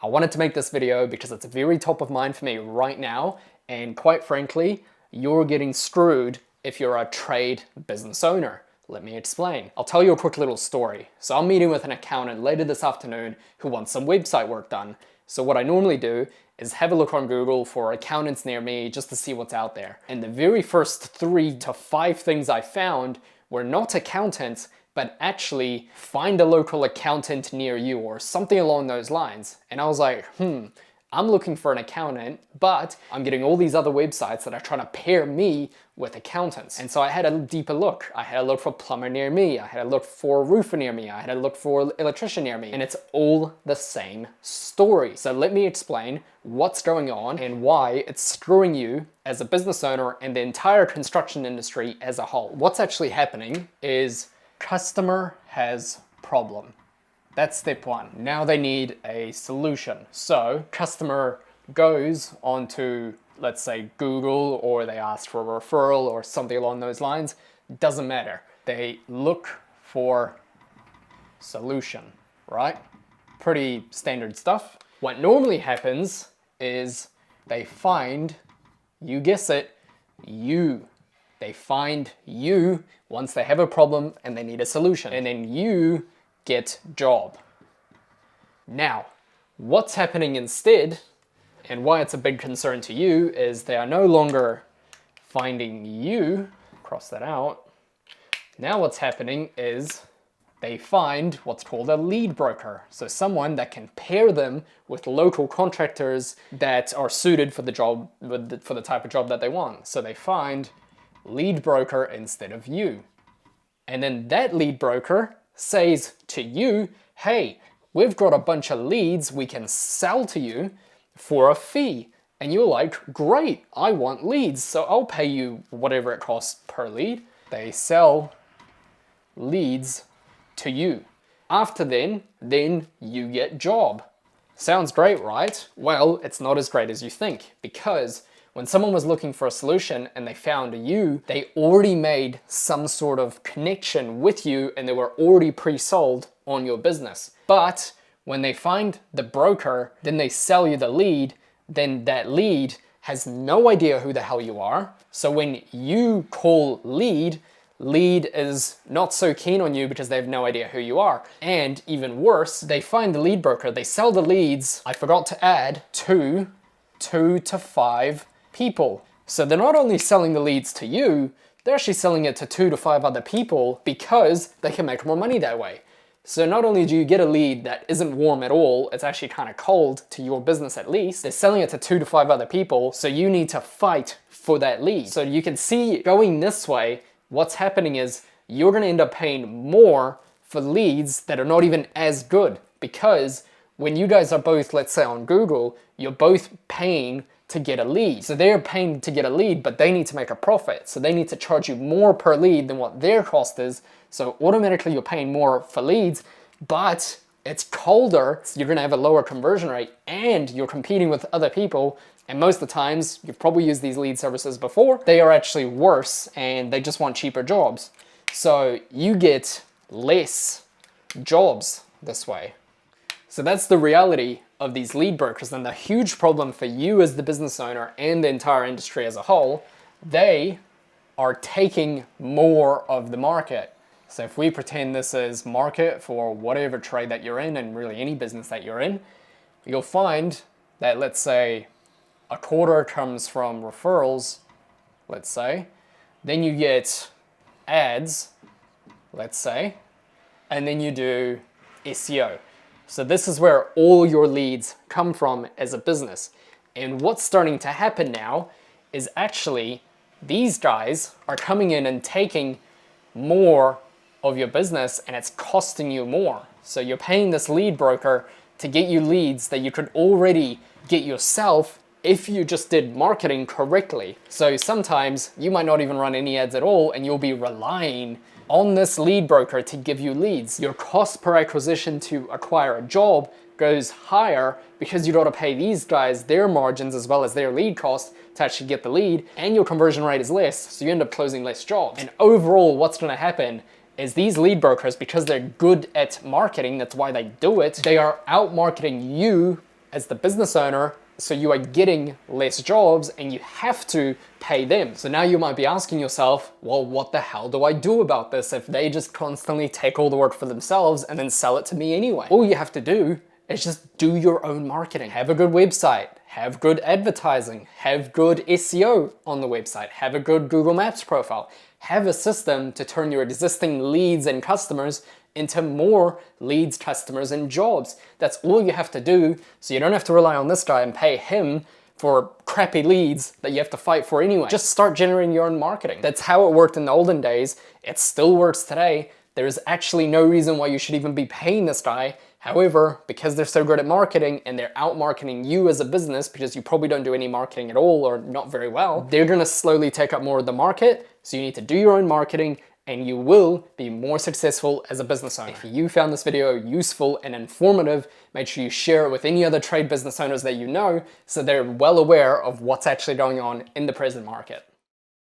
I wanted to make this video because it's very top of mind for me right now, and quite frankly, you're getting screwed if you're a trade business owner. Let me explain. I'll tell you a quick little story. So I'm meeting with an accountant later this afternoon who wants some website work done. So what I normally do is have a look on Google for accountants near me just to see what's out there. And the very first 3 to 5 things I found were not accountants, but actually find a local accountant near you or something along those lines. And I was like, I'm looking for an accountant, but I'm getting all these other websites that are trying to pair me with accountants. And so I had a deeper look. I had a look for plumber near me. I had a look for roofer near me. I had a look for electrician near me. And it's all the same story. So let me explain what's going on and why it's screwing you as a business owner and the entire construction industry as a whole. What's actually happening is customer has problem. That's step 1. Now they need a solution. So customer goes onto, let's say, Google, or they ask for a referral or something along those lines. Doesn't matter. They look for solution, right? Pretty standard stuff. What normally happens is they find, you guess it, you. They find you once they have a problem and they need a solution. And then you get job. Now, what's happening instead, and why it's a big concern to you, is they are no longer finding you. Cross that out. Now what's happening is they find what's called a lead broker. So someone that can pair them with local contractors that are suited for the job, for the type of job that they want. So they find lead broker instead of you. And then that lead broker says to you, hey, we've got a bunch of leads we can sell to you for a fee. And you're like, great, I want leads, so I'll pay you whatever it costs per lead. They sell leads to you. After then you get job. Sounds great, right? Well, it's not as great as you think, because when someone was looking for a solution and they found you, they already made some sort of connection with you and they were already pre-sold on your business. But when they find the broker, then they sell you the lead, then that lead has no idea who the hell you are. So when you call lead is not so keen on you because they have no idea who you are. And even worse, they find the lead broker, they sell the leads, I forgot to add, to 2 to 5 people. So they're not only selling the leads to you, they're actually selling it to 2 to 5 other people because they can make more money that way. So not only do you get a lead that isn't warm at all, it's actually kind of cold to your business at least, they're selling it to 2 to 5 other people, so you need to fight for that lead. So you can see going this way, what's happening is you're going to end up paying more for leads that are not even as good, because when you guys are both, let's say on Google, you're both paying to get a lead. So they're paying to get a lead, but they need to make a profit. So they need to charge you more per lead than what their cost is. So automatically you're paying more for leads, but it's colder. So you're gonna have a lower conversion rate and you're competing with other people. And most of the times, you've probably used these lead services before, they are actually worse and they just want cheaper jobs. So you get less jobs this way. So that's the reality of these lead brokers, and the huge problem for you as the business owner and the entire industry as a whole, they are taking more of the market. So if we pretend this is market for whatever trade that you're in, and really any business that you're in, you'll find that, let's say, a quarter comes from referrals, let's say, then you get ads, let's say, and then you do SEO. So this is where all your leads come from as a business. And what's starting to happen now is actually these guys are coming in and taking more of your business, and it's costing you more. So you're paying this lead broker to get you leads that you could already get yourself if you just did marketing correctly. So sometimes you might not even run any ads at all, and you'll be relying on this lead broker to give you leads. Your cost per acquisition to acquire a job goes higher because you gotta pay these guys their margins as well as their lead cost to actually get the lead, and your conversion rate is less, so you end up closing less jobs. And overall, what's gonna happen is these lead brokers, because they're good at marketing, that's why they do it, they are out marketing you as the business owner, so you are getting less jobs and you have to pay them. So now you might be asking yourself, well, what the hell do I do about this if they just constantly take all the work for themselves and then sell it to me anyway? All you have to do is just do your own marketing. Have a good website, have good advertising, have good SEO on the website, have a good Google Maps profile, have a system to turn your existing leads and customers into more leads, customers, and jobs. That's all you have to do, so you don't have to rely on this guy and pay him for crappy leads that you have to fight for anyway. Just start generating your own marketing. That's how it worked in the olden days. It still works today. There's actually no reason why you should even be paying this guy. However, because they're so good at marketing and they're out marketing you as a business, because you probably don't do any marketing at all or not very well, they're gonna slowly take up more of the market. So you need to do your own marketing and you will be more successful as a business owner. If you found this video useful and informative, make sure you share it with any other trade business owners that you know so they're well aware of what's actually going on in the present market.